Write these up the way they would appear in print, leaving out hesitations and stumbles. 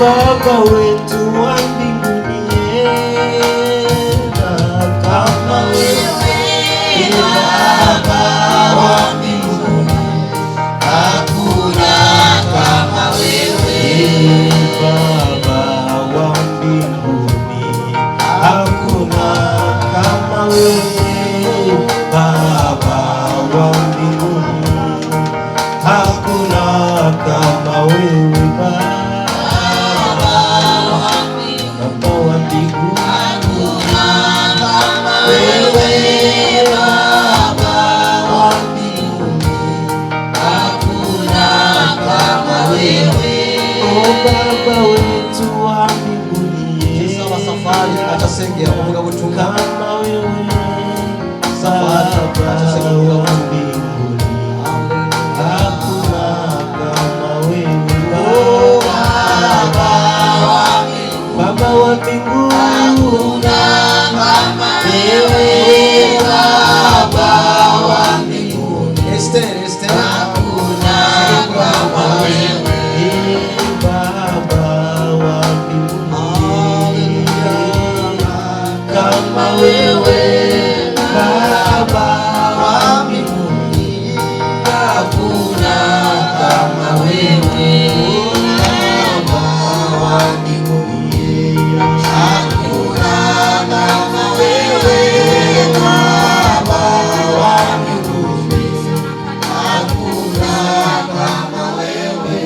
Baba wetu wa mbinguni, kama wewe Baba wa mbinguni, hakuna kama wewe. Baba wa mbinguni, hakuna kama wewe. Baba wa mbinguni, hakuna kama wewe. Baba wetu wa mbinguni, sawa safari atasengera kuvuga butumwa kama wewe. Baba wa mbinguni, hakuna kama wewe. Baba wa mbinguni, hakuna kama wewe. Baba wa mbinguni, Esther hakuna kama wewe. Kama wewe Baba wa mbinguni, hakuna kama wewe. Baba wa mbinguni, hakuna kama wewe. Baba wa mbinguni, hakuna kama wewe.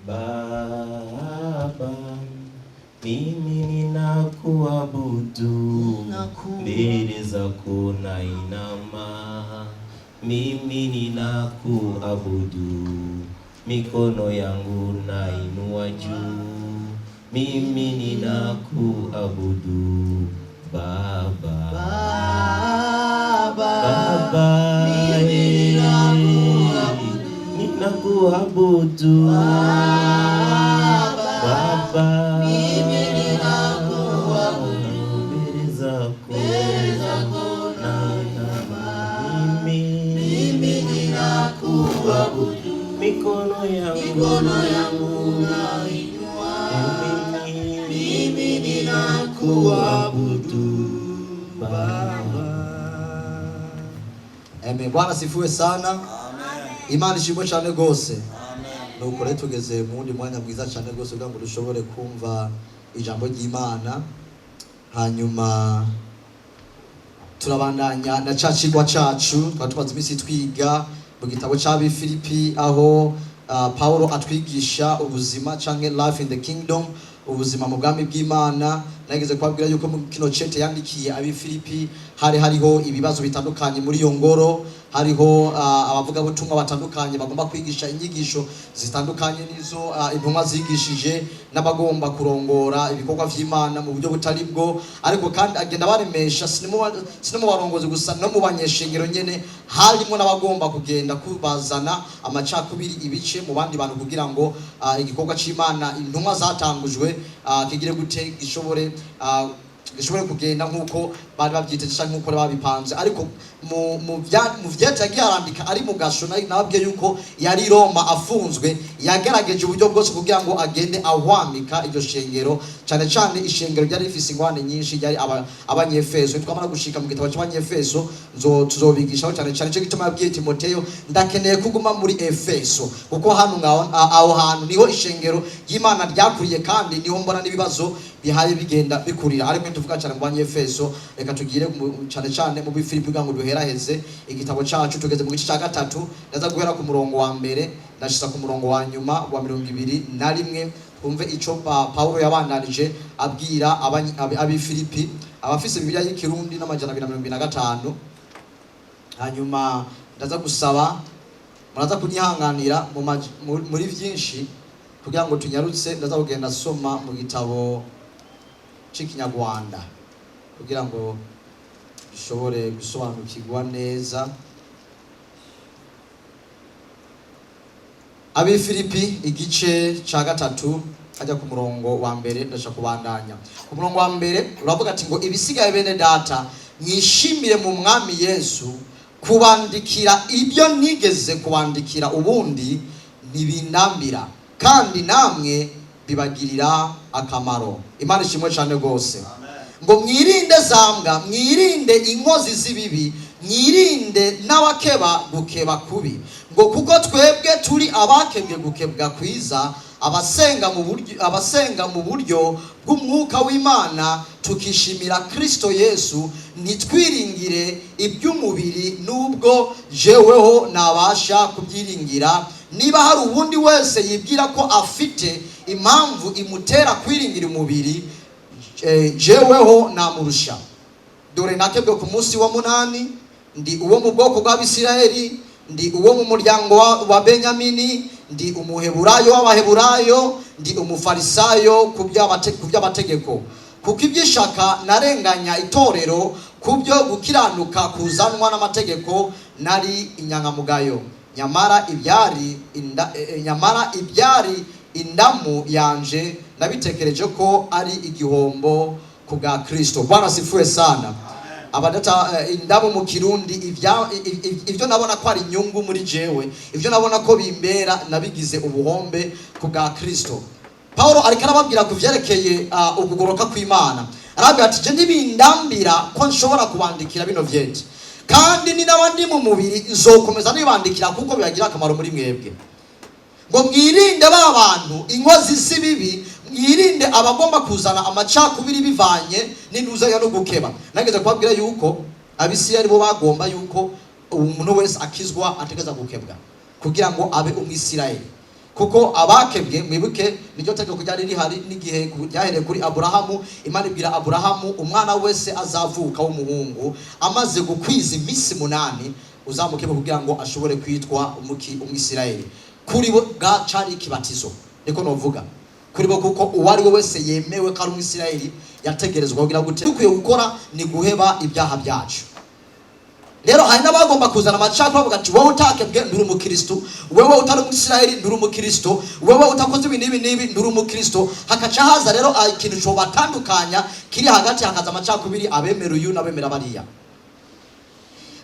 Baba, mimi ninakuabudu, mbele zako nainama. Mimi ninakuabudu, mikono yangu nainua juu. Mimi ninakuabudu Baba. Baba, ninakuabudu Baba, mimi ninakuabudu, mbele zako nainama. Mimi ninakuabudu, mikono yangu nainua. Mimi ninakuabudu Baba. Amen. Bwana sifiwe sana. Amen. Imana ishimwe cyane gose. Nuko rero tugeze mu wundi mwanya mwiza cyane gose kugira ngo dushobore kumva ijambo ry'Imana. Hanyuma turabandanya na cacigwa cacu twatwaza imisi twiga mu gitabo c'Abifilipi, aho Paulo atwigisha ubuzima canke life in the kingdom, ubuzima mu bwami bw'Imana. Nageze kwabwira yuko mu kino cete yandikiye Abifilipi hariho ibibazo bitandukanye muri iyo ngoro. Hariho abavuga butumwa batandukanye bagomba kwigisha inyigisho zitandukanye nizo intumwa zigishije, n'abagomba kurongora ibikorwa vy'Imana mu buryo butari bwo. Ariko kandi agenda baremesha sinimo barongozi gusa, no mu banyeshengero nyene harimo n'abagomba kugenda kubazana amacakubiri ibice mu bandi bantu kugira ngo igikorwa c'Imana intumwa zatangujwe kigire gute gishobore kugenda nkuko bari babyiteje cyangwa nk'uko babipanze, ariko mu vyete yagiye arandika ari mu gasho nababwiye yuko yari Roma afunzwe, yagerageje uburyo bwose kugira ngo agende ahwamika iryo shengero, cyane cyane ishengero ryari rifise ingwane nyinshi, ryari abanyefeso. Twamara gushika mu gitabo cy'abanyefeso tuzobigishaho cyane cyane cyo gituma yabwiye Timoteyo, ndakeneye kuguma muri Efeso kuko hano aho hantu niho ishengero y'Imana ryakuriye, kandi niho mbona n'ibibazo bihaye bigenda bikurira. Ariko tuvuga cyane mu banyefeso, reka tugire cyane cyane mu Bifilipi kugira ngo duheraheze igitabo cyacu. Tugeze mu gice cya gatatu, ndaza guhera ku murongo wa mbere ndashisa ku murongo wa nyuma wa 21. Twumve ico Paulo yabandanije abwira ab'Ifilipi, abafise Bibiliya y'ikirundi n'amajana 225. Hanyuma ndaza gusaba muraza kunyihanganira muri byinshi kugira ngo tunyarutse. Ndaza kugenda soma mu gitabo cy'Ikinyarwanda kugira ngo dushobore gusobanukirwa neza. Ab'Ifilipi igice cya gatatu ajya ku murongo wa mbere, ndashaka kubandanya ku murongo wa mbere. Uravuga ati ngo ibisigaye bene data, mwishimire mu mwami Yesu kubandikira ibyo nigeze kubandikira ubundi ntibindambira, kandi namwe bibagirira akamaro. Imana ishimwe cyane rwose. Ngo mwirinde zambwa, mwirinde inkozi z'ibibi, mwirinde n'abakeba gukeba kubi, ngo kuko twebwe turi abakebwe gukebwa kwiza, abasenga mu buryo bw'umwuka w'Imana, tukishimira Kristo Yesu, nitwiringire iby'umubiri, nubwo jeweho nabasha kubyiringira. Niba hari ubundi wese yibwira ko afite impamvu imutera kwiringira umubiri, jeweho namurusha. Dore nakebwe ku munsi wa 8, ndi uwo mu bwoko bw'Abisirayeli, ndi uwo mu muryango wa Benyamini, ndi umuheburayo w'abaheburayo, ndi umufarisayo ku by'amategeko, kuko iby'ishaka narenganya itorero, ku byo gukiranuka kuzanwa n'amategeko nari inyangamugayo. Nyamara ibyari indamu yanje nabitekereje ko ari igihombo ku bwa Kristo. Bwana sifuwe sana. Abadata indamu mu Kirundi, ibyo nabona ko ari inyungu muri jewe, ibyo nabona ko bimbera, nabigize ubuhombe ku bwa Kristo. Paulo ariko arababwira ku vyerekeye ukugoroka kw'Imana. Arabwira ati je ntibindambira ko nshobora kubandikira bino vyete, kandi ni n'abandi mu mubiri nzokomeza nibandikira kuko bibagira akamaro muri mwebwe. Ngo mwirinde ba bantu inkozi z'ibibi, mwirinde abagomba kuzana amacakubiri bivanye n'intuza no gukeba. Nageze kubabwira yuko Abisirayeli bo bagomba yuko umuntu wese akizwa ategeza gukebwa kugira ngo abe umwisirayeli, kuko abakebwe mwibuke niryo tegeko ryari rihari n'igihe ryahereye kuri Aburahamu. Imana ibwira Aburahamu, umwana wese azavuka w'umuhungu amaze gukwiza iminsi 8 uzamukebe kugira ngo ashobore kwitwa umwisirayeli. Kuri bo gacari ikibatizo, niko novuga kuri bo, kuko uwari we wese yemewe ko ari umwisirayeli yategerezwa kugira gute, dukwiye gukora ni guheba ibyaha byacu. Rero hari n'abagomba kuzana amacakubiri bavuga ati wowe utakebwe nduri umukristo, wewe utari umwisirayeli nduri umukristo, wewe utakoze ibi n'ibi nduri umukristo. Hakaca haza rero ikintu cyo batandukanya kiri hagati, hakaza amacakubiri, abemera uyu n'abemera bariya.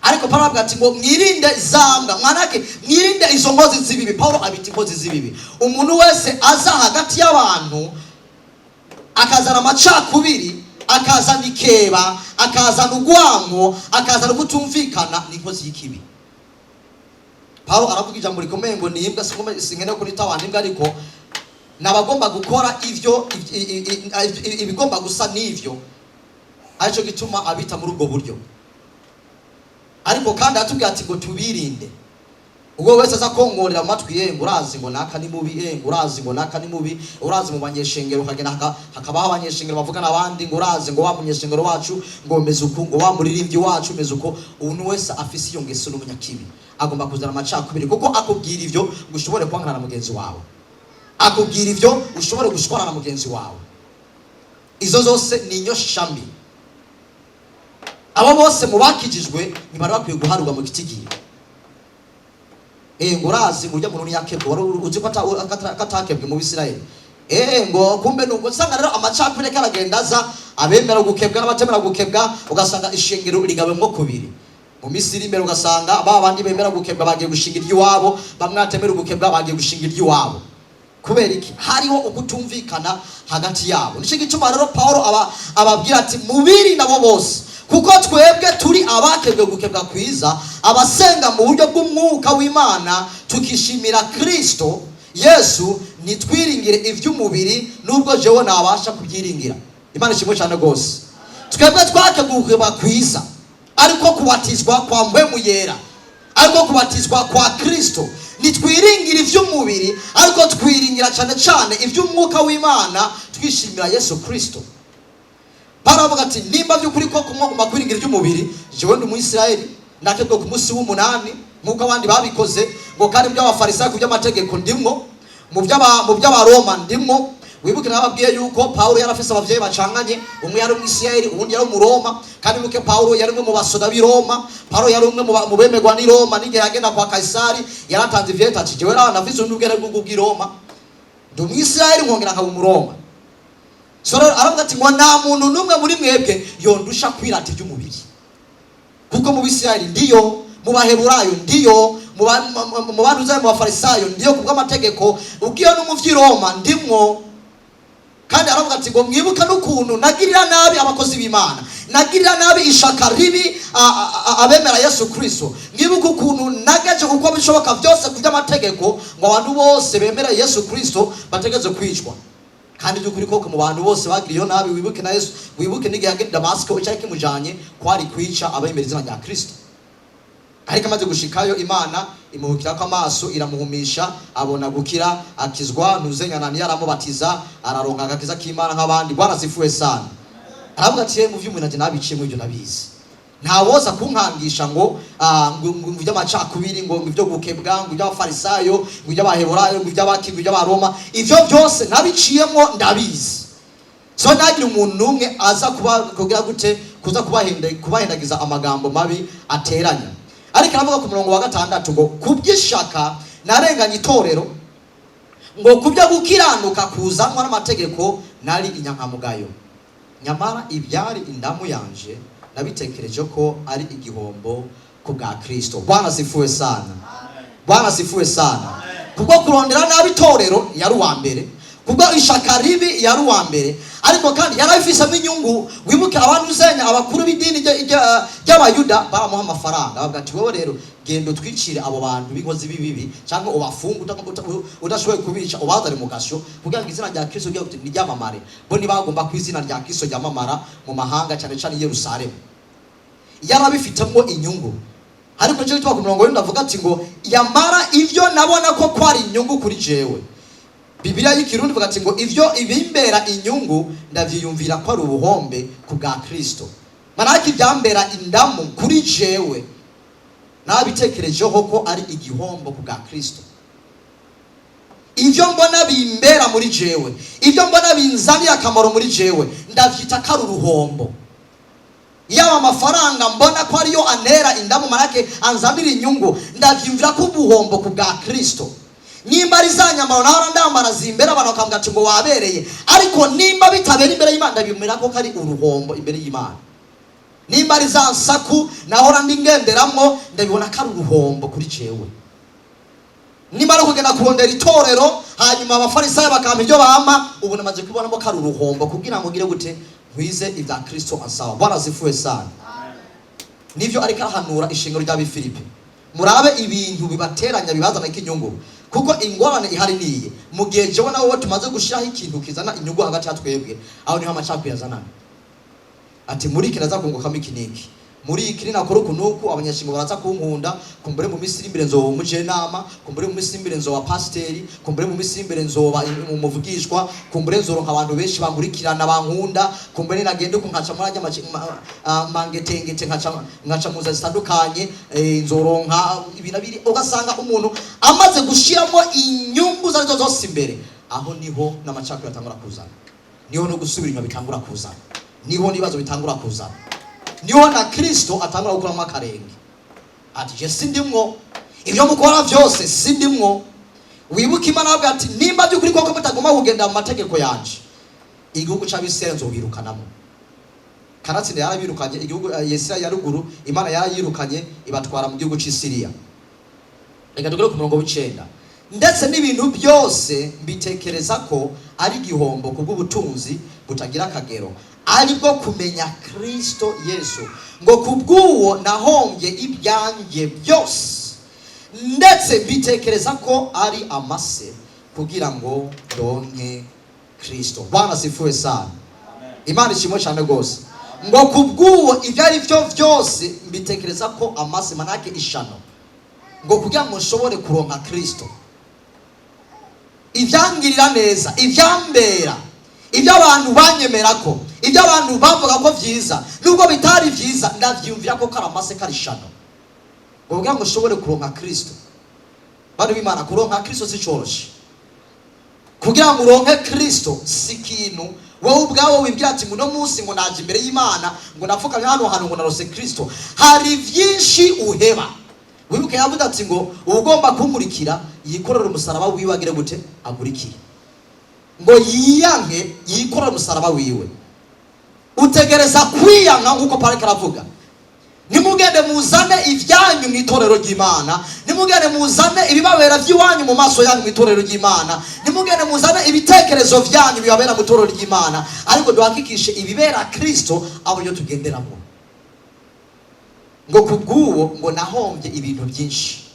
Ariko Paulo avuga ati ngo mwirinde zambwa, mwanake mwirinde izo ngozi z'ibibi. Paulo abita ingozi z'ibibi umuntu wese aza hagati y'abantu akazana amacakubiri, akazana ikeba, akazana ugwango, akazana kutumvikana, ni inkozi y'ikibi. Paulo aravuga ijambo rikomeye ngo nimbwa, singene ko nitawandi imbwa, ariko nabagomba gukora ivyo ibigomba gusa n'ivyo, aricyo gituma abita muri ubwo buryo. Ariko kandi atubwira ati ngo tubirinde. Ubwo wese aza kongorera amatwi, ngo urazi ngo naka ni mubi, ngo urazi ngo naka ni mubi, urazi mu banyeshengero ukagenda hakabaho abanyeshengero bavuga n'abandi, ngo urazi ngo wa munyeshengero wacu ngo meze uko, ngo wa muririmbyi wacu meze uko. Umuntu wese afise iyo ngeso n'umunyakibi agomba kuzana amacakubiri, kuko akubwira ivyo ngo ushobore kwangana na mugenzi wawe, akubwira ivyo ushobore gushwana na mugenzi wawe. Izo zose ni inyoshambi. Abo bose mubakijijwe ntibari bakwiye guharurwa mu gitigiri. Ngo urazi ngo ujya muntu yakebwe, wari uzi ko atakebwe mu Bisirayeli. ngo kumbe nuko usanga rero amacakubiri karagenda aza, abemera gukebwa n'abatemera gukebwa, ugasanga ishingiro rigabemwo kubiri. Mu Misiri imbere ugasanga babandi bemera gukebwa bagiye gushinga iry'iwabo, bamwe batemera gukebwa bagiye gushinga iry'iwabo. Kubera iki? Hariho ukutumvikana hagati yabo. Nico gituma rero Paulo ababwira ati mubiri nabo bose, kuko twebwe turi abakebwe gukebwa kwiza, abasenga mu buryo bw'umwuka w'Imana, tukishimira Kristo Yesu, nitwiringire ivy'umubiri nubwo jewe nabasha kubyiringira. Imana ishimwe cyane gose. Twebwe twakebwe gukebwa kwiza, ariko kubatizwa kwa mpwemu yera, ariko kubatizwa kwa Kristo. Nitwiringira ivy'umubiri, ariko twiringira cyane cyane ivy'umwuka w'Imana, twishimira Yesu Kristo. Baravuga ati nimba by'ukuri ko kumuguma kwiringira ivy'umubiri, jewe ndi umuyisirayeli nakebwe ku munsi w'umunani nkuko abandi babikoze, ngo kandi by'abafarisayo ku by'amategeko ndimwo, mu by'abaroma ndimwo. Wibuke nababwiye yuko Paulo yarafise abavyeyi bacanganye, umwe yari umwisirayeli uwundi yari umuroma, kandi muke Paulo yari umwe mu basoda b'i Roma. Paulo yari umwe mu bemegwa n'i Roma, n'igihe yagenda kwa Kaisari yaratanze ivyeta ati jewe nafise ubwenge bw'ubw'i Roma, ndi umwisirayeli nkongera nkaba umuroma. So aravuga ati ngo nta muntu n'umwe muri mwebwe yondusha kwirata iby'umubiri, kuko mu Bisirayeli ndiyo, mu Baheburayo ndiyo, mu bantu zayo mu Bafarisayo ndiyo kubw'amategeko, ubwiyo no mu vy'i Roma ndimwo. Kandi aravuga ati ngo mwibuka n'ukuntu nagirira nabi abakozi b'Imana, nagirira nabi ishaka ribi abemera Yesu Kristo, mwibuka ukuntu nagaje uko bishoboka byose ku by'amategeko ngo abantu bose bemera Yesu Kristo bategeze kwicwa. Kandi by'ukuri koko mu bantu bose bagiriyo nabi, wibuke na Yesu, wibuke n'igihe yagenda Damasiko cyari kimujanye kwari kwica abemera izina rya Kristo. Ariko amaze gushikayo Imana imuhukira ko amaso, iramuhumisha, abona gukira, akizwa, ntuzenyanani yaramubatiza, araronka agakiza k'Imana nk'abandi. Bwana sifuwe sana. Aravuga ati mu vy'umuntu ati nabiciye mu ibyo nabizi, ntawoza kunkangisha ngo ngo by'amacakubiri, ngo ibyo gukebwa, ngo iby'abafarisayo, ngo iby'abaheburayo, ngo iby'abaki, ngo iby'abaroma, ivyo byose nabiciyemo ndabizi. So nagira umuntu umwe aza kugira gute kuza kubahendagiza amagambo mabi ateranya. Ariko aravuga ku murongo wa 6 ngo kubyishaka narenganye itorero, ngo kubyo gukiranuka kuzanwa n'amategeko nari inyankamugayo, nyamara ibyari indamu yanje nabitekereje ko ari igihombo ku bwa Kristo. Bwana sifuwe sana. Bwana sifuwe sana. Kubwo kurondera nabi itorero yari uwa mbere, kubwo ishaka ribi yari uwa mbere, ariko kandi yarabifisemo inyungu. Wibuke abantu uzenya abakuru b'idini ry'Abayuda baramuha amafaranga, bavuga ati wowe rero gendo twicire abo bantu b'inkozi bibibi, cyangwa ubafunga udashoboye kubica, ubazare mu gasho kugira ngo izina rya Kristo ryamamare. Bo ntibagomba ku izina rya Kristo ryamamara mu mahanga, cyane cyane i Yerusalemu. Yarabifitemo inyungu. Ariko cyo twa ku murongo w'indi avuga ati ngo yamara ivyo nabona ko kwari inyungu kuri jewe. Biblia y'ikirundi ivuga ati ngo ivyo ibimbera inyungu ndavyiyumvira ko ari ubuhombe ku bwa Kristo. Manaki byambera indamu kuri jewe, nabitekerejeho ko ari igihombo ku bwa Kristo. Ivyo mbona bimbera muri jewe, ivyo mbona binzaniye akamaro muri jewe, ndavyita ko ari uruhombo. Yawa amafaranga mbona ko ariyo antera indamu, manake anzanira inyungu, ndavyumvira ko ubuhombo ku bwa Kristo. Nimba ari za nyamaro naho ndambara zimbera abantu bakambwira ati ngo wabereye, ariko nimba bitabera imbere y'Imana ndabimera ko kari uruhombo imbere y'Imana. Nimba ari za nsaku naho ndingenderamwo ndabibona ko ari uruhombo kuri jewe. Nimba ari kugenda kurondera itorero hanyuma abafarisayo bakampa ibyo bama, ubu namaze kubonamo ko ari uruhombo kugira ngo ngire gute nkwize ibya Kristo asawa. Bwana sifuwe sana. Nivyo ariko ahanura ishingiro ry'Abifilipi. Murabe ibintu bibateranya bibazana ikinyungu, kuko ingorane ihari niye mu gihe jewe nawe tumaze gushiraho ikintu kizana inyungu hagati yatwebwe, aho niho amacakubiri yazana. Ati muri iki naza kungukamo ikiniki, muri iki nakora ukunuku, abanyashingo baraza kunkunda, kumbure mu Misiri imbere nzoba umujenama, kumbure mu Misiri imbere nzoba pasteri, kumbure mu Misiri imbere nzoba umuvugishwa, kumbure nzoronka abantu benshi bankurikirana bankunda, kumbure nagende kunkaca murajya mangetengete nkaca muza zitandukanye, nzoronka ibinabiri. Ugasanga umuntu amaze gushiramo inyungu zarizo zose imbere, aho niho n'amacakubiri atangura kuzana, niho no gusubira inyuma bitangura kuzana, niho nibazo bitangura kuzana, niho na Kristo atangura gukuramo akarenge. Ati je sindimwo, ibyo mukora byose sindimwo, wibuke Imana avuga ati nimba by'ukuri koko mutagomba kugenda mu mategeko yanje, igihugu cy'abisenzo wirukanamo. Kanatsinda yarabirukanye igihugu Yesaya ya ruguru, Imana yarayirukanye ibatwara mu gihugu cy'Isiriya. Reka tugere ku murongo w'9. Ndetse n'ibintu byose mbitekereza ko ari gihombo kubw'ubutunzi butagira akagero, aribwo kumenya Kristo Yesu, ngo kubw'uwo nahombye ibyanjye byose, ndetse mbitekereza ko ari amase kugira ngo donke Kristo. Bwana sifuwe sana. Imana ishimwe cyane gose. Ngo kubw'uwo ibyo ari byo byose mbitekereza ko amase manake ishano, ngo kugira ngo nshobore kuronka Kristo. Ibyangirira neza, ibyambera, ibyo abantu banyemera ko, ibyo abantu bavuga ko byiza, nubwo bitari byiza, ndavyumvira ko karamase karishano, ngo kugira ngo nshobore kuronka Kristo. Bari b'Imana, kuronka Kristo si cyoroshye. Kugira ngo uronke Kristo si kintu wowe ubwawe wibwira ati ngo no munsi ngo naje imbere y'Imana ngo napfukamye hano hantu ngo narose Kristo. Hari byinshi uheba. Wibuke yavuga ati ngo ugomba kumurikira yikorera umusaraba wiwe agire gute agurikire, ngo yiyanke yikorera umusaraba wiwe. Utegereza kwiyanka nkuko Pawulo aravuga. Nimugende muzane ibyanyu mu itorero ry'Imana, nimugende muzane ibibabera by'iwanyu mu maso yanyu mu itorero ry'Imana, nimugende muzane ibitekerezo byanyu bibabera mu itorero ry'Imana, ariko duhakikishe ibibera Kristo abo yo tugenderamo. Ngo kubw'uwo ngo nahombye ibintu byinshi.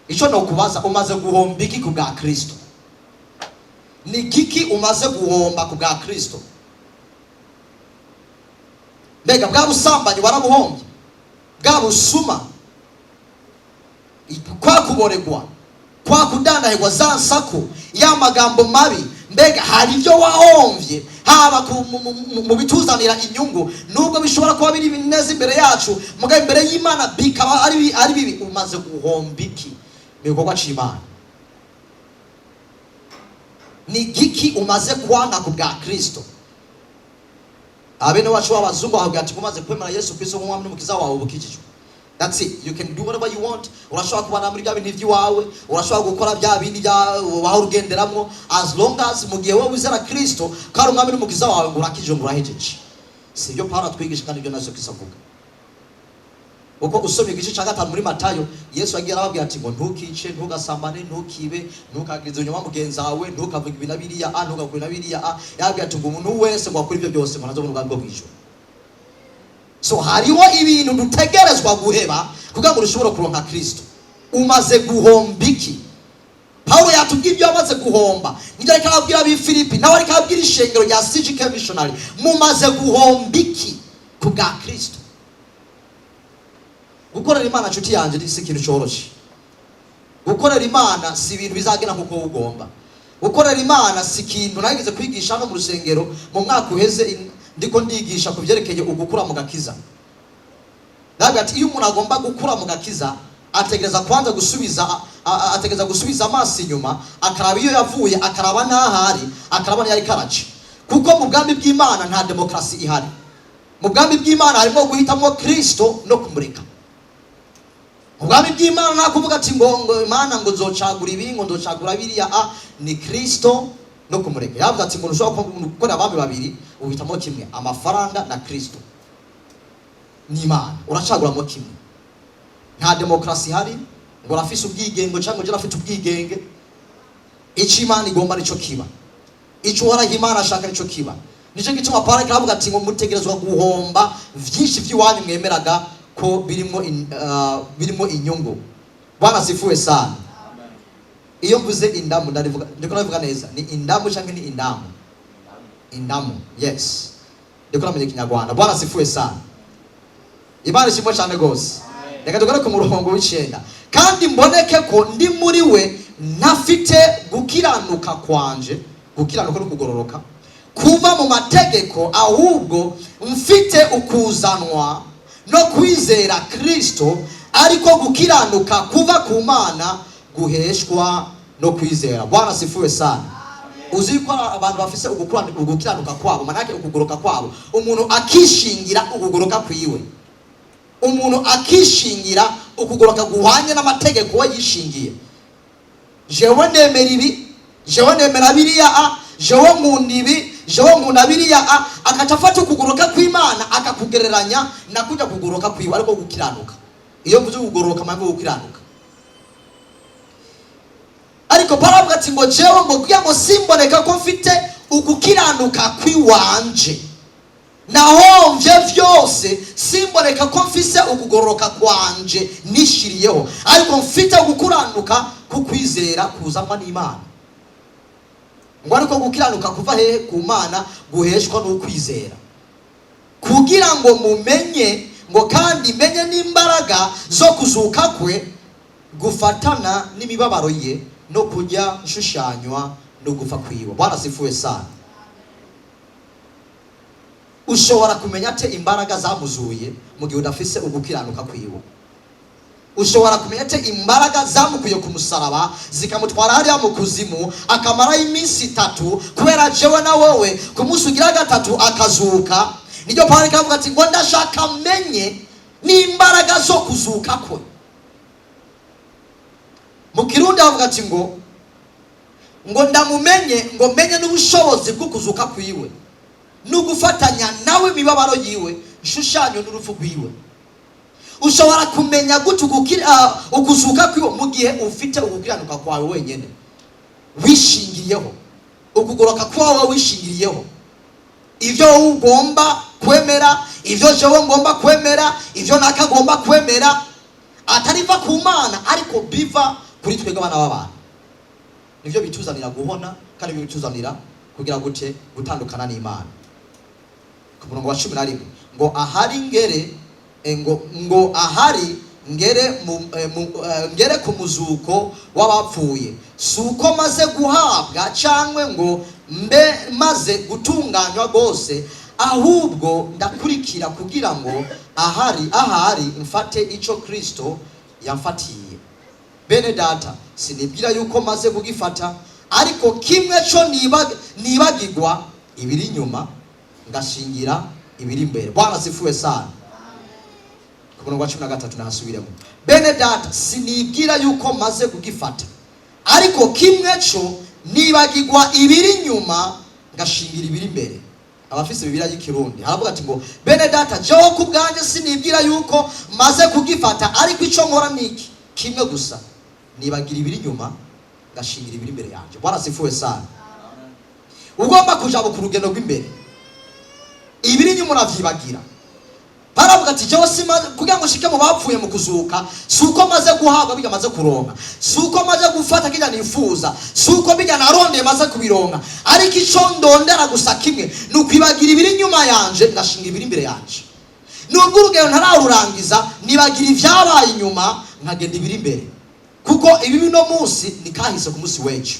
Icyo no kubaza, umaze guhomba iki ku bwa Kristo? Ni kiki umaze guhomba ku bwa Kristo? Mbega bwa busambanyi warabuhombye, bwa busuma, kwa kuboregwa, kwa kudanahirwa, za nsako, ya magambo mabi, mbega hari ibyo wahombye, haba mu bituzanira inyungu, nubwo bishobora kuba biri neza imbere yacu, muga imbere y'Imana bikaba ari bibi. Umaze guhomba iki mu gikorwa cy'Imana? Ni giki umaze kwana ku bwa Kristo? Abene wacu w'abazungu aho ati kumaze kwemera Yesu Kristo nk'umwami n'umukiza wawe ubukijijwe. That's it. You can do whatever you want. Urashobora kubana muri bya bintu by'iwawe, urashobora gukora bya bindi bya waho urugenderamo, as long as mu gihe wowe wizera Kristo kandi umwami n'umukiza wawe ngo urakijijwe ngo urahejeje. Si byo Pawulo atwigisha kandi ibyo nazo Kristo avuga. Uko usomye igice cya 5 muri Matayo, Yesu agiye arababwira ati ngo ntukice, ntugasambane, ntukibe, ntukagirize unyuma mugenzi wawe, ntukavuga ibintu biriya, ntukakora biriya. Yabwiye ati ngo umuntu wese ngo akora ibyo byose ngo nazo mu rwanda rwo bw'ijuru. So hariho ibintu dutegerezwa guheba kugira ngo ushobore kuronka Kristo. Umaze guhomba iki? Paulo yatubwiye ibyo amaze guhomba. Nijye ariko ababwira abi Filipi, nawe ariko ababwira ishengero rya CGK missionary, mumaze guhomba iki ku bwa Kristo? Gukorera Imana nshuti yanjye ni ikintu cyoroshye. Gukorera Imana si ibintu bizagena kuko ugomba. Gukorera Imana si ikintu nagize kwigisha no mu rusengero mu mwaka uheze, ndiko ndigisha kubyerekeye ugukura mu gakiza. Ndavuga ati iyo umuntu agomba gukura mu gakiza ategereza kwanza gusubiza amaso inyuma, akaraba iyo yavuye, akaraba n'ahari, akaraba n'yari karaci. Kuko mu bwami bw'Imana nta demokrasi ihari. Mu bwami bw'Imana harimo guhitamo Kristo no kumureka. Mu bwami bw'Imana nta kuvuga ati ngo Imana ngo nzocagura ibi ngo nzocagura biriya. Ni Kristo no kumureka. Yavuga ati ngo ushobora gukora abami babiri, uhitamo kimwe, amafaranga na Kristo. Ni Imana uracaguramo kimwe. Nta demokrasi hari ngo rafise ubwigenge cyangwa ngo rafite ubwigenge. Icyo Imana igomba nico kiba, icyo waraho Imana ashaka nico kiba. Nicyo gituma Pawulo aravuga ati ngo mutegerezwa guhomba byinshi by'iwanyu mwemeraga ko birimo inyungu. Bwana sifuwe sana. Iyo mvuze indamu ndiko navuga neza, ni indamu cyangwa ni indamu? Indamu, yes. Ndiko namenye Kinyarwanda. Bwana sifuwe sana. Imana ishimwe cyane gose. Reka tugere ku murongo w'9. Kandi mboneke ko ndi muri we ntafite gukiranuka kwanje, gukiranuka no kugororoka kuva mu mategeko, ahubwo mfite ukuzanwa no kwizera Kristo, ariko gukiranuka kuva ku Mana guheshwa no kwizera. Bwana sifuwe sana. Uzi ko abantu bafise ugukiranuka kwabo, manake ukugoroka kwabo, umuntu akishingira ukugoroka kwiwe, umuntu akishingira ukugoroka guhanye n'amategeko we yishingiye. jewe nemera ibi, jewe nemera biriya, jewe nkunda ibi, jewe nkunda biriya, akaca afata ukugoroka kw'Imana akakugereranya na kujya kugoroka kwiwe ariko gukiranuka. Iyo mvuze kugoroka mpamvu gukiranuka. Ariko paravuga ati ngo jewe ngo kugira ngo simboneka ko mfite ukukiranuka kwiwanje, naho mvye vyose simboneka ko mfise ukugoroka kwanje nishiriyeho, ariko mfite gukuranuka kukwizera kuzanwa n'Imana. Ngo ariko gukiranuka kuva hehe? Ku Mana, guheshwa n'ukwizera, kugira ngo mumenye ngo kandi menye n'imbaraga zo kuzuka kwe gufatana n'imibabaro ye no kujya nshushanywa no gupfa kwiwe. Bwana sifuwe sana. Ushobora kumenya ate imbaraga zamuzuye mu gihe udafise ugukiranuka kwiwe? Ushobora kumenya ate imbaraga zamukuye ku musaraba zikamutwara hariya mu kuzimu akamara iminsi 3 kubera jewe na wowe ku munsi ugira gatatu akazuka? Nijyo Pawulo akavuga ati ngo ndashaka menye n'imbaraga zo kuzuka kwe. Mu Kirundi avuga ati ngo ndamumenye, ngo menye n'ubushobozi bwo kuzuka kwiwe n'ugufatanya nawe imibabaro yiwe nshushanyo n'urupfu rwiwe. Ushobora kumenya gute ukuzuka kwiwe mu gihe ufite ugukiranuka kwawe wenyene wishingiriyeho, ukugoroka kwawe wishingiriyeho, ivyo ugomba kwemera, ivyo jewe ngomba kwemera, ivyo nakagomba kwemera, atariva ku Mana ariko biva kuri twebwe abana b'abantu. Nivyo bituzanira guhona kandi bituzanira kugira gute gutandukana n'Imana. Ku murongo wa 11 ngo ahari ngere ngo ahari ngere ku muzuko w'abapfuye, suko maze guhabwa cyangwe ngo mbe maze gutunganywa gose, ahubwo ndakurikira kugira ngo ahari mfate ico Kristo yamfatiye. Bene data, sinibwira yuko maze kugifata, ariko kimwe cyo nibagirwa ibiri nyuma ngashingira ibiri imbere. Bwana sifuwe sana. Ku murongo wa 13 nahasubiremo. Bene data, sinibwira yuko maze kugifata, ariko kimwe cyo nibagirwa ibiri nyuma ngashingira ibiri imbere. Abafise Bibiliya y'Ikirundi haravuga ati ngo bene data, jewe ku bwanje sinibwira yuko maze kugifata, ariko ico nkora niki kimwe gusa, nibagira ibiri nyuma ngashingira ibiri imbere yanje. Bwana sifuwe sana. Ugomba kuja ku rugendo rw'imbere, ibiri nyuma uravyibagira. Baravuga ati jewe simaze kugira ngo shike mu bapfuye mu kuzuka, suko maze guhabwa bijya maze kuronka, suko maze gufata kijya nifuza, suko bijya narondeye maze kubironka, ariko ico ndondera gusa kimwe nukwibagira ibiri nyuma yanje ngashinga ibiri imbere yanje. Nubwo urugendo ntararurangiza, nibagira ivyabaye inyuma nkagenda ibiri imbere, kuko ibi no munsi nikahise ku munsi w'ejo,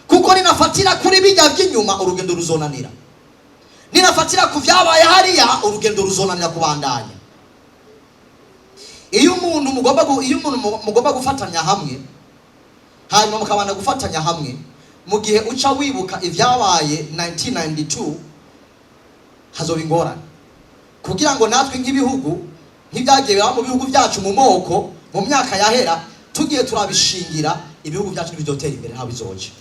kuko ninafatira kuri bijya by'inyuma urugendo ruzonanira, ninafatira ku vyabaye hariya urugendo ruzonanira kubandanya. Iyo umuntu mugomba gufatanya hamwe, hanyuma mukabana gufatanya hamwe, mu gihe uca wibuka ivyabaye 1992 hazoba ingorane, kugira ngo natwe nk'ibihugu nk'ibyagiye mu bihugu byacu mu moko mu myaka yahera tugiye turabishingira ibihugu byacu n'ibidotera imbere nta bizoje.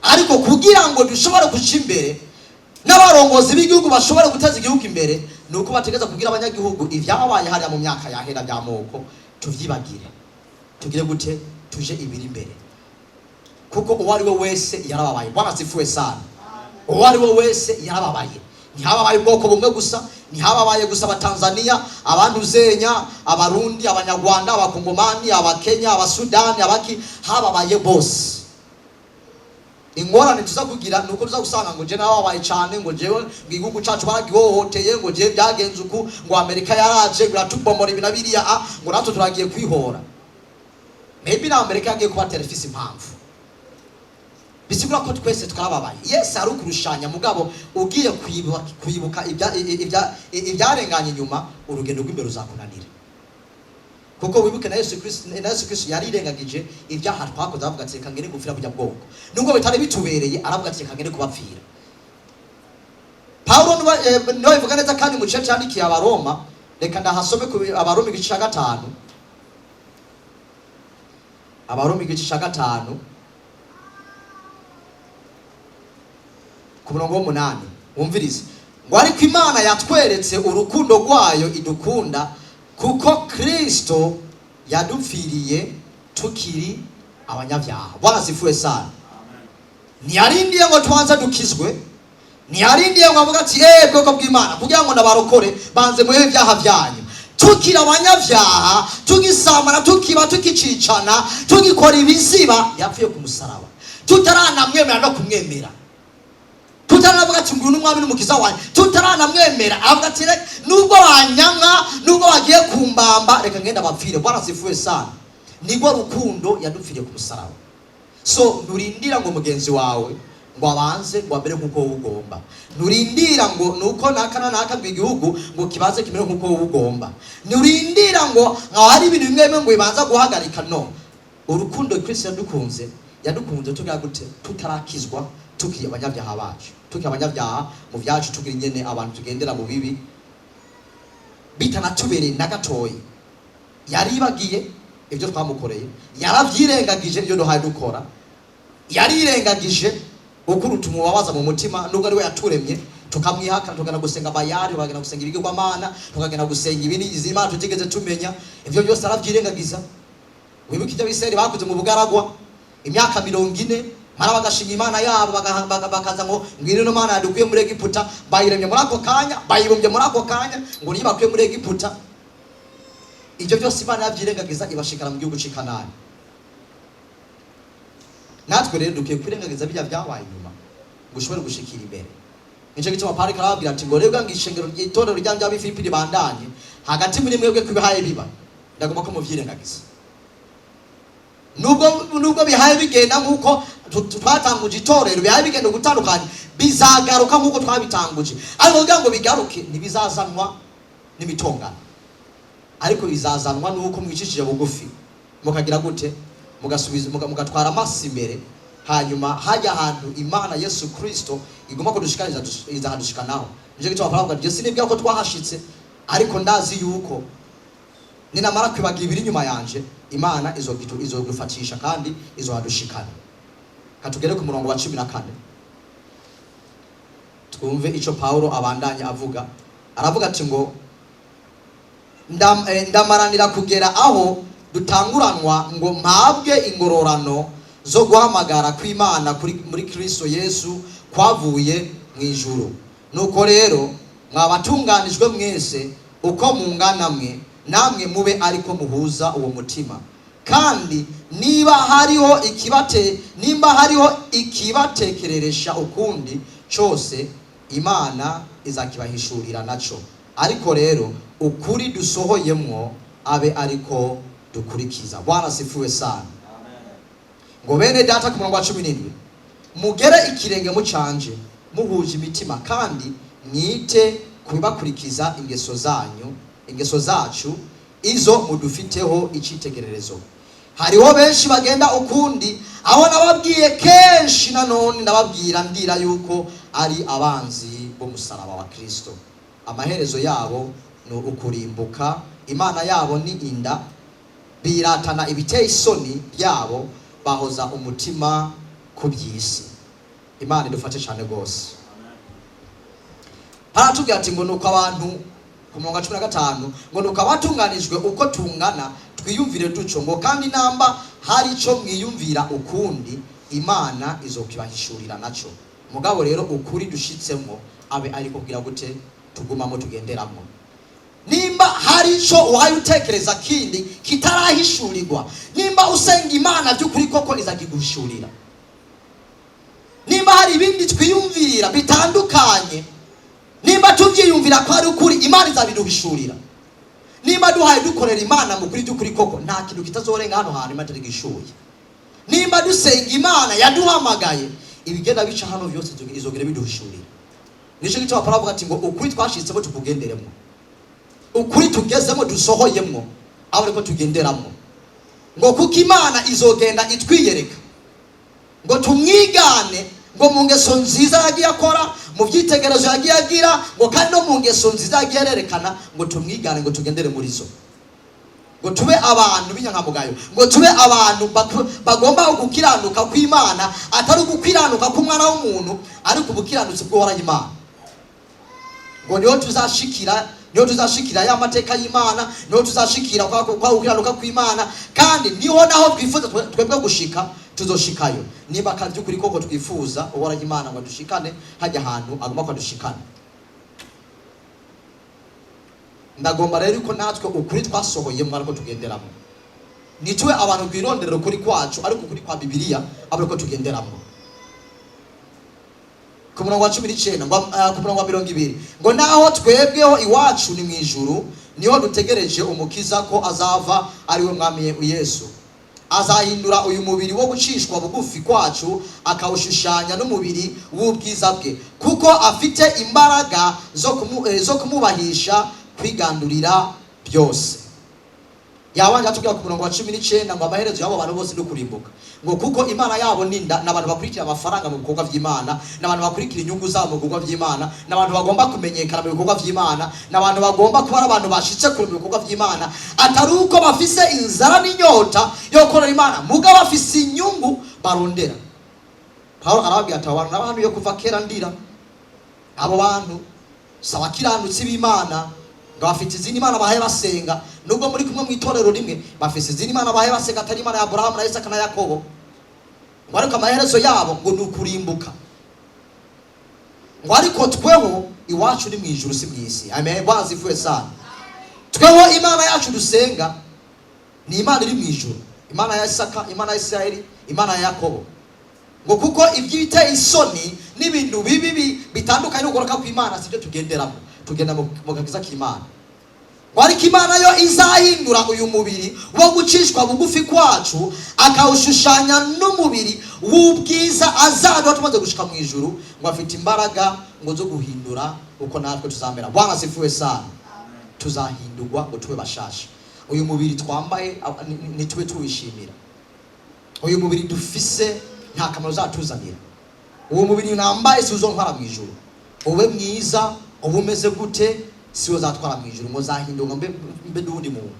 Ariko kugira ngo dushobore kuja imbere n'abarongozi b'igihugu bashobore guteza igihugu imbere, nuko bategeza kugira abanyagihugu ivyabaye hariya mu myaka yahera bya moko tuvyibagire, tugire gute tuje ibiri imbere, kuko uwari we wese yarababaye. Bwana sifuwe sana. Uwari we wese yarababaye. Ntihababaye ubwoko bumwe gusa, ntihababaye gusa abatanzania, abantu zenya, abarundi, abanyarwanda, abakongomani, abakenya, abasudani, abaki, hababaye bose. Ingorane tuza kugira nuko tuza gusanga ngo je nababaye cyane, ngo jewe igihugu cyacu baragihohoteye, ngo je byagenze uku, ngo Amerika yaraje biratubomora ibinabiriya, ngo natwe turagiye kwihora. Maybe na Amerika yagiye kubatera ifisi impamvu. Bisigura ko twese twarababaye. Yes, ari ukurushanya mugabo ugiye kwibuka ibyarenganye nyuma, urugendo rw'imbere uzakunanira. Kuko wibuke na Yesu Kristo yarirengagije ibyaha twakoze, avuga ati reka ngene gufira kujya bwoko, nubwo bitari bitubereye, aravuga ati reka ngene kubapfira. Paulo niwe bivuga neza kandi mu gice cyandikiye Abaroma, reka ndahasome ku Abaroma igice cya 5 Abaroma igice cya 5 ku murongo w'8 wumvirize ngo ariko Imana yatweretse urukundo rwayo idukunda kuko Kristo yadupfiriye tukiri abanyabyaha. Bwana sifuwe sana. Ntiyarindiye ngo twanze dukizwe, ntiyarindiye ngo avuga ati bwoko bw'Imana kugira ngo nabarokore banze mu ibyaha byanyu. Tukira abanyabyaha, tugisambana, tukiba, tukicicana, tugikora ibiziba, yapfuye ku musaraba. Tutaranamwemera no kumwemera, tutanavuga ati nguru n'umwami n'umukiza wanjye, tutaranamwemera avuga ati nubwo wanyanga, nubwo wagiye kumbamba, reka ngenda bapfire. Bwana sifuwe sana. Nigwa rukundo yadupfiriye ku musaraba. So nurindira ngo mugenzi wawe ngo abanze ngo abere nkuko ugomba. Nurindira ngo nuko nakana nakabwa igihugu ngo kibaze kimere nkuko ugomba. Nurindira ngo hari ibintu bimwe ngo ibanza guhagarika. No, urukundo Kristo yadukunze tugira gute? Tutarakizwa, tukiri abanyabyaha bacu, tukiri abanyabyaha mu byacu, tukiri nyene abantu tugendera mu bibi bitanatubereye na gatoyi. Yaribagiye ibyo twamukoreye, yarabyirengagije ibyo duhaye dukora, yarirengagije ukuru tumubabaza mu mutima. Nubwo ari we yaturemye, tukamwihakana, tukagenda gusenga bayari, tukagenda gusenga ibigirwamana, tukagenda gusenga ibindi izima tutigeze tumenya. Ibyo byose arabyirengagiza. Wibuke ibyo Abisirayeli bakuze mu bugaragwa imyaka 40, mara bagashinga Imana yabo, bakaza ngo ngwino Imana yadukuye muri Egiputa, bayiremye muri ako kanya, bayibumbye muri ako kanya ngo nibakuye muri Egiputa. Ibyo byose Imana yabyirengagiza ibashikana mu gihugu cy'Ikanani. Natwe rero dukiye kwirengagiza bijya byabaye nyuma ngo ushobore gushikira imbere. Nico gituma Pawulo arababwira ati ngo rebwa ngishengero ry'itorero ry'abya b'Ifilipi ribandanye hagati muri mwebwe kwibihaye biba, ndagomba ko muvyirengagiza. Nubwo bihaye bigenda nkuko twatanguje itorero, bihaye bigenda gutandukanye, bizagaruka nkuko twabitanguje. Ariko kugira ngo bigaruke ntibizazanwa n'imitongano, ariko bizazanwa nuko mwicishije bugufi, mukagira gute? Mugasubiza, mugatwara amasi imbere, hanyuma hajya ahantu Imana Yesu Kristo igomba kudushikaniza, izahadushikanaho. Nico gituma Pawulo avuga ati sinibwira ko twahashitse, ariko ndazi yuko ninamara kwibaga ibiri nyuma yanje, Imana izodufatisha kandi izohadushikana. Katugere ku murongo wa 14 twumve ico Pawulo abandanya avuga. Aravuga ati ngo ndamaranira kugera aho dutanguranwa ngo mpabwe ingororano zo guhamagara kw'Imana muri Kristo Yesu kwavuye mu ijuru. Nuko rero mwabatunganijwe mwese uko mungana mwe, namwe mube ariko muhuza uwo mutima. Kandi niba hariho ikibatekereresha ukundi cyose, Imana izakibahishurira naco. Ariko rero ukuri dusohoyemwo abe ariko dukurikiza. Bwana sifuwe sana. Ngo bene data ku murongo wa 17 mugere ikirenge mu canje muhuje imitima, kandi mwite kubakurikiza ingeso zacu izo mudufiteho icitegererezo. Hariho benshi bagenda ukundi, aho nababwiye kenshi nanone ndababwira ndira yuko ari abanzi b'umusaraba wa Kristo. Amaherezo yabo no ukurimbuka, Imana yabo ni inda, biratana ibiteye isoni yabo, bahoza umutima ku by'isi. Imana idufate cyane gose. Haratubwira ati ngo nuko abantu ku murongo wa 15 ngo nuko abatunganijwe uko tungana twiyumvire duco, ngo kandi namba hari ico mwiyumvira ukundi, Imana izokibahishurira naco. Mugabo rero ukuri dushitsemo abe ari kubwira gute tugumamo tugenderamo. Nimba hari ico uhaye utekereza kindi kitarahishurirwa, nimba usenga Imana by'ukuri koko izakiguhishurira. Nimba hari ibindi twiyumvira bitandukanye, nimba tuvyiyumvira ko ari ukuri, Imana izabiduhishurira. Nimba duhaye dukorera Imana mu kuri by'ukuri koko, nta kintu kitazorenga hano hantu Imana igishuye. Nimba dusenga Imana yaduhamagaye, ibigenda bica hano byose izogera biduhishurira. Nico gituma Pawulo avuga ati ngo ukuri twashitsemo tukugenderemo, ukuri tugezemo dusohoyemo aho ariko tugenderamo, ngo kuko Imana izogenda itwiyereka, ngo tumwigane, ngo mu ngeso nziza yagiye akora, mu byitegerezo yagiye agira, ngo kandi no mu ngeso nziza yagiye yerekana, ngo tumwigane, ngo tugendere muri zo. ngo tube abantu b'inyankamugayo, ngo tube abantu bagomba gukiranuka kw'Imana, atari ugukiranuka k'umwana w'umuntu, ariko ubukiranutsi bw'uhoraho Imana. Ngo niho tuzashikira ya mateka y'Imana, niho tuzashikira kwa gukiranuka kw'Imana, kandi niho naho twifuza twebwe gushika tuzoshikayo. Niba kandi ukuri koko twifuza uhoraho Imana ngo dushikane hajya ahantu agomba kwadushikana. Ndagomba rero ko natwe ukuri twasohoye mwariko tugenderamo, nitwe abantu twironderera ukuri kwacu, ariko ukuri kwa Bibiliya abariko tugenderamo. Ku murongo wa 19 ku murongo wa 20 ngo naho twebweho iwacu ni mwijuru, niho dutegereje umukiza ko azava, ari we mwami Yesu. Azahindura uyu mubiri wo gucishwa bugufi kwacu, akawushushanya n'umubiri w'ubwiza bwe, kuko afite imbaraga zo kumubahisha kwigandurira byose. Yabanje atubwira ku murongo wa 19 ngo amaherezo y'abo bantu bose no kurimbuka, ngo kuko Imana yabo ninda n'abantu bakurikira amafaranga mu bikorwa by'Imana, n'abantu bakurikira inyungu zabo mu bikorwa by'Imana, n'abantu bagomba kumenyekana mu bikorwa by'Imana, n'abantu bagomba kuba abantu bashitse ku bikorwa by'Imana, atari uko bafise inzara n'inyota yo korera Imana, mugabo bafise inyungu barondera. Paulo arababwira ati abantu n'abantu yo kuva kera ndira, abo bantu sabakiranutsi b'Imana, ngo bafite izindi Imana bahaye basenga, nubwo muri kumwe mu itorero rimwe bafise izindi Imana bahaye basenga atari Imana ya Abrahamu na Isaka na Yakobo, ngo ariko amaherezo yabo ngo nukurimbuka. Ngo ariko tweho iwacu ni mwijuru si mwisi. Amen, bazivuye sana. Tweho Imana yacu dusenga ni Imana iri mwijuru, Imana ya Isaka, Imana ya Isirayeli, Imana ya Yakobo. Ngo kuko ibyite isoni n'ibintu bibi bitandukanye n'ugoroka kw'Imana sibyo tugenderamo, tugenda mu gakiza k'Imana. Ngo ariko Imana yo izahindura uyu mubiri wo gucishwa bugufi kwacu, akawushushanya n'umubiri w'ubwiza azaba tumaze gushika mu ijuru, ngo afite imbaraga ngo zo guhindura uko natwe tuzamera. Bwana sifuwe sana. Tuzahindurwa ngo tube bashasha. Uyu mubiri twambaye nitube tuwishimira, uyu mubiri dufise nta kamaro zatuzanira. Uwo mubiri nambaye si uzontwara mu ijuru, ube mwiza ube umeze gute si uzatwara mu ijuru, ngo zahindurwa mbe n'undi muntu.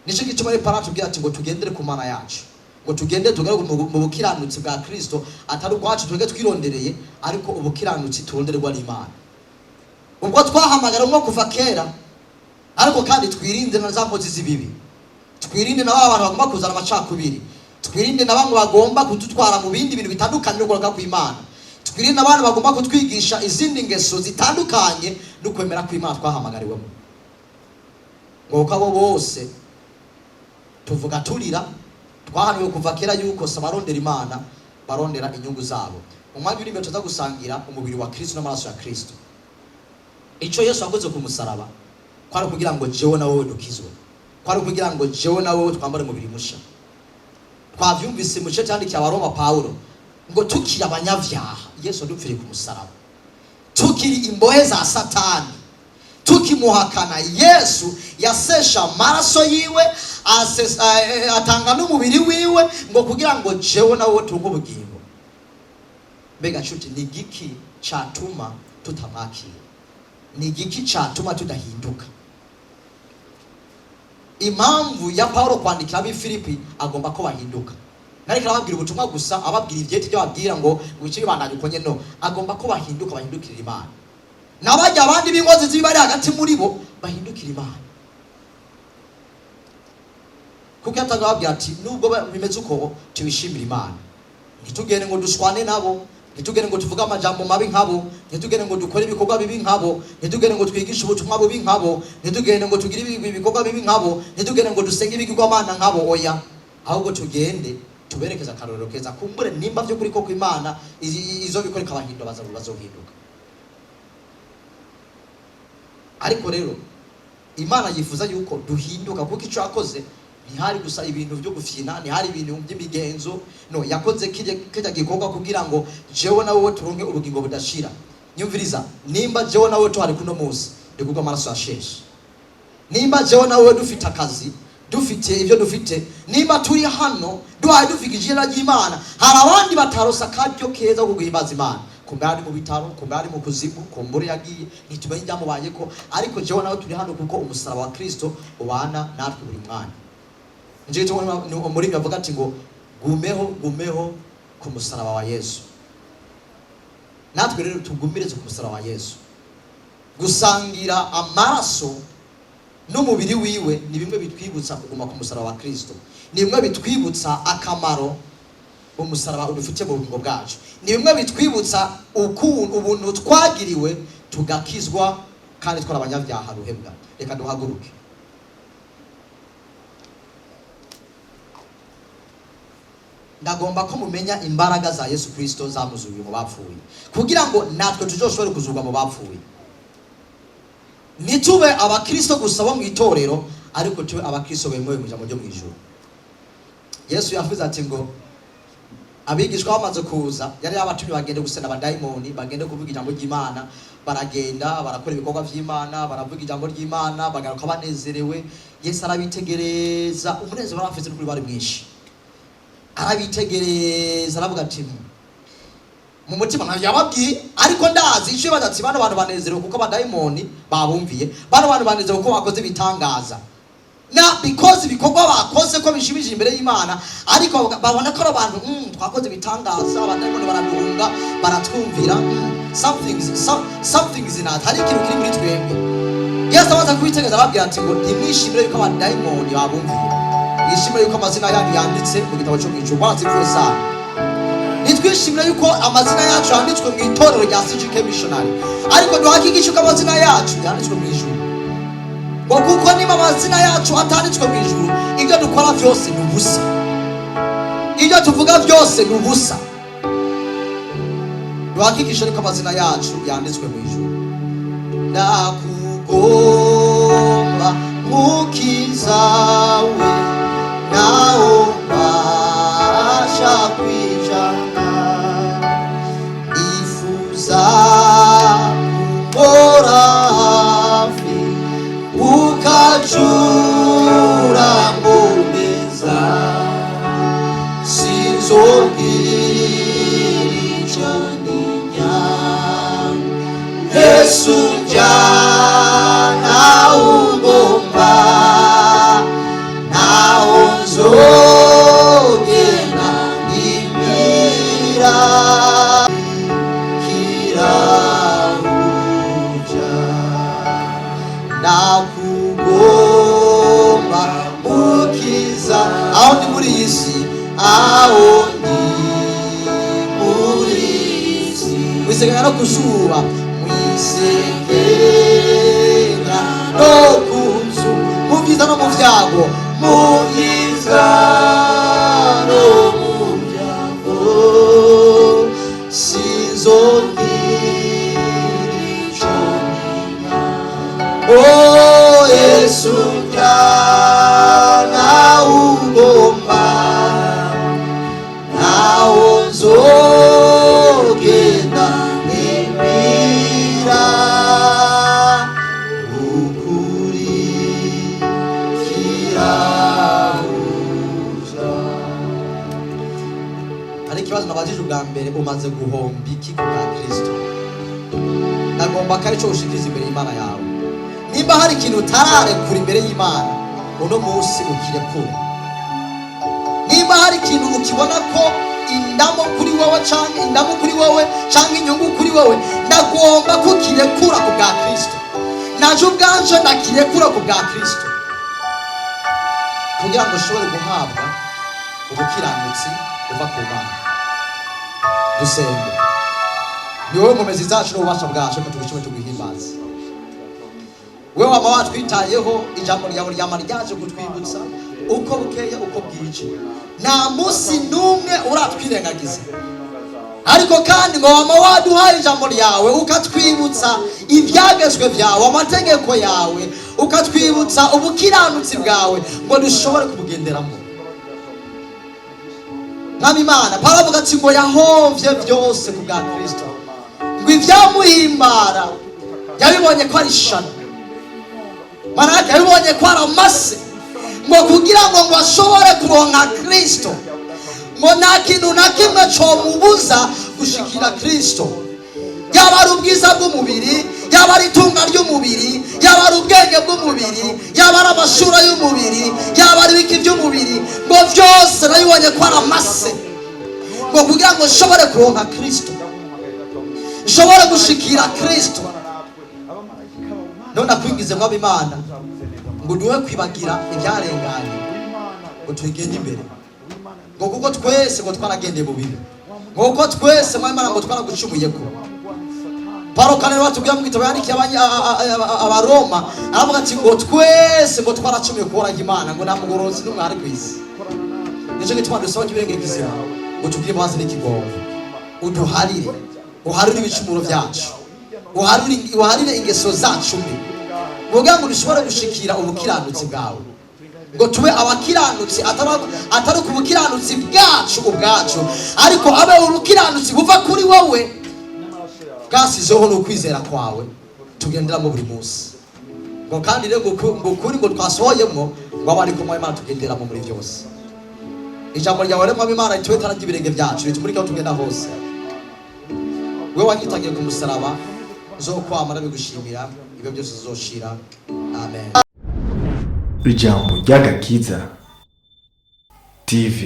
Nico gituma rero Paulo atubwira ati ngo tugendere ku Mana yacu, ngo tugende tugere mu bukiranutsi bwa Kristo, atari ubwacu twege twirondereye, ariko ubukiranutsi turonderwa n'Imana. Ubwo twahamagara nko kuva kera, ariko kandi twirinde na za nkozi z'ibibi, twirinde na abantu bagomba kuzana amacakubiri, twirinde na bamwe bagomba kudutwara mu bindi bintu bitandukanye no gukora kw'Imana, twirinde abantu bagomba kutwigisha izindi ngeso zitandukanye no kwemera kw'Imana twahamagariwemo. Ngo kabo bose tuvuga turira, twahaniwe kuva kera yuko sabarondera Imana barondera inyungu zabo. Umwanya uri imbere tuza gusangira umubiri wa Kristo n'amaraso ya Kristo. Ico Yesu yakoze ku musaraba kwari kugira ngo jewe na wowe dukizwe, kwari kugira ngo jewe na wowe twambare umubiri musha. Twavyumvise mu cyo cyandikira Abaroma Paulo ngo tukiri abanyavyaha Yesu adupfiriye ku musaraba, tukiri imbohe za Satani, tukimuhakana Yesu yasesha amaraso yiwe, atanga n'umubiri wiwe ngo kugira ngo jewe na wowe turonke ubugingo. Mbega nshuti, ni igiki catuma tutamwakira? Ni igiki catuma tudahinduka? Impamvu ya Paulo kwandikira abi Filipi agomba ko bahinduka, nariko ababwira ubutumwa gusa, ababwira ivyeti byo babwira ngo wikibi bandanye uko nyene, no, agomba ko bahinduka, bahindukira Imana. Nabajya abandi b'inkozi zibi bari hagati muri bo bahindukira Imana. Kuko yatagababwira ati nubwo bimeze uko tubishimira Imana, ntitugende ngo dushwane nabo, ntitugende ngo tuvuge amajambo mabi nkabo, ntitugende ngo dukore ibikorwa bibi nkabo, ntitugende ngo twigishe ubutumwa bubi nkabo, ntitugende ngo tugire ibikorwa bibi nkabo, ntitugende ngo dusenge ibigirwamana nkabo. Oya, ahubwo tugende tuberekeza akarorero keza, kumbure nimba byo kuri koko Imana izo bikore kabahindo bazohinduka. Ariko rero Imana yifuza yuko duhinduka, kuko icyo yakoze ntihari gusa ibintu byo gufyina, ntihari ibintu by'imigenzo, no, yakoze kijya gikorwa kugira ngo jewe na wowe turonke ubugingo budashira. Nyumviriza, nimba jewe na wowe tuhari kuno munsi ndikuko amaraso yasheshe, nimba jewe na wowe dufite akazi, dufite ibyo dufite, nimba turi hano duhaye dufika ijina ry'Imana, hari abandi batarosa akaryo keza ko guhimbaza Imana. Kumbe ari mu bitaro, kumbe ari mu kuzimu, kumbure yagiye, ntitumenye ibyamubaye ko, ariko jewe nawe turi hano kuko umusaraba wa Kristo ubana natwe buri mwanya. nje cyo muri bavuga ati ngo gumeho ku musaraba wa Yesu. Natwe rero tugumireze ku musaraba wa Yesu. Gusangira amaraso n'umubiri wiwe ni bimwe bitwibutsa kuguma ku musaraba wa Kristo. Ni bimwe bitwibutsa akamaro umusaraba udufite mu bugingo bwacu. Ni bimwe bitwibutsa ubuntu twagiriwe tugakizwa kandi twarabanyabyaha ruhebwa. Reka duhaguruke. Ndagomba ko mumenya imbaraga za Yesu Kristo zamuzuye mu bapfuye kugira ngo natwe tuzoshobore kuzurwa mu bapfuye. Nitube abakristo gusa bo mu itorero ariko tube abakristo bemewe mu jambo ryo mu ijuru. Yesu yavuze ati ngo abigishwa bamaze kuza yari yabatumye bagende gusena abadayimoni, bagende kuvuga ijambo ry'Imana, baragenda barakora ibikorwa by'Imana, baravuga ijambo ry'Imana, bagaruka banezerewe. Yesu arabitegereza, umunezero barafite n'ukuri bari mwinshi. Arabitegereza aravuga ati mu mutima ntabwo yababwiye ariko ndazi icyo badatsi bano bantu banezerewe kuko abadayimoni babumviye, bano bantu banezerewe kuko bakoze bitangaza na because ibikorwa bakoze ko bishimije imbere y'Imana, ariko babona ko abantu twakoze bitangaza, abadayimoni baraduhunga baratwumvira, something is not hari ikintu kiri muri twebwe. Yesu amaze kubitegereza ababwira ati ngo ntimwishimire yuko abadayimoni babumviye, mwishimire yuko amazina yanyu yanditse mu gitabo cyo mu ijuru. Barazivuza nitwishimire yuko amazina yacu yanditswe mu itorero rya CGK missionary, ariko duhakigisha ko amazina yacu yanditswe mu ijuru. Ngo kuko niba amazina yacu atanditswe mu ijuru, ibyo dukora byose ni ubusa, ibyo tuvuga byose ni ubusa. Duhakigisha ko amazina yacu yanditswe mu ijuru. Ndakugomba mukiza we naho mbasha kwijana, ifuza kumbora hafi ukajura ngomeza, sinzongera icyo ninya. Yesu njyana ugomba naho nzogenda imira kirahuja. Nakugomba mukiza aho ndi muri iyi si, aho ndi muri iyi si. Wisegera no kuzuba, wisegera no kunzu, mu byiza no mu byago, mu byiza no mu byago, sinzongera icyo ninya. Oh Yesu njyana ugomba naho nzogenda imira ukurikirahuza. Hari ikibazo nabajije ubwa mbere, umaze guhomba iki ku bwa Kristo? Ndagomba ko aricyo ushikiriza imbere y'Imana yawe. Nimba hari ikintu utararekura imbere y'Imana, uno munsi ukirekura. Nimba hari ikintu ukibona ko indamo kuri wowe cyangwa inyungu kuri wowe, ndagomba ko ukirekura ku bwa Kristo. Naje ubwanje ndakirekura ku bwa Kristo kugira ngo ushobore guhabwa ubukiranutsi buva ku Mana. Dusenge. Ni wowe mumezi zacu n'ububasha bwacu ko tugishobora tuguhimbaza. Wewe wama watwitayeho, ijambo ryawe ryama ryaje kutwibutsa uko bukeye uko bwije. Nta munsi n'umwe uratwirengagiza, ariko kandi ngo wama waduhaye ijambo ryawe ukatwibutsa ibyagezwe byawe, amategeko yawe, ukatwibutsa ubukiranutsi bwawe ngo dushobore kubugenderamo. Mwami Imana, Pawulo avuga ati ngo yahomvye byose ku bwa Kristo, ngo ibyamuhimbara yabibonye ko ari ishano, Maraki yabibonye ko ari amase, ngo kugira ngo ashobore kuronka Kristo, ngo nta kintu na kimwe cyomubuza gushikira Kristo. Yaba ari ubwiza bw'umubiri, yaba ari itunga ry'umubiri, yaba ari ubwenge bw'umubiri, yaba ari amashura y'umubiri, yaba ari ibiki by'umubiri, ngo byose nabibonye ko ari amase, ngo kugira ngo nshobore kuronka Kristo, nshobore gushikira Kristo. None nakwingize mwaba Imana ngo duhe kwibagira ibyarenganye, ngo twigende imbere, ngo kuko twese ngo twaragendeye mu bibi, ngo kuko twese mwaba Imana ngo twaragucumuyeko. Paulo kandi batubwira mu gitabo yandikiye abaroma, aravuga ati ngo twese ngo twaracumuye kuhoraho Imana, ngo nta mugorozi n'umwe ari ku isi. Nicyo gituma dusaba kibirenge kizima ngo tugire imbabazi n'ikigongo, uduharire, uharire ibicumuro byacu, uharire ingeso zacu mbi, kugira ngo dushobore gushikira ubukiranutsi bwawe, ngo tube abakiranutsi atari ku bukiranutsi bwacu ubwacu, ariko abe ubukiranutsi buva kuri wowe bwasizeho n'ukwizera kwawe tugenderamo buri munsi. Ngo kandi rero ngo kuri ngo twasohoyemo ngo aba ari kumwe Imana tugenderamo muri byose. Ijambo ryawe rero Imana ritwe tarajya ibirenge byacu ritumurika aho tugenda hose. Wewe wanyitangiye ku musaraba zo kwamara bigushimira, ibyo byose zoshira. Amen. Ijambo ry'agakiza TV.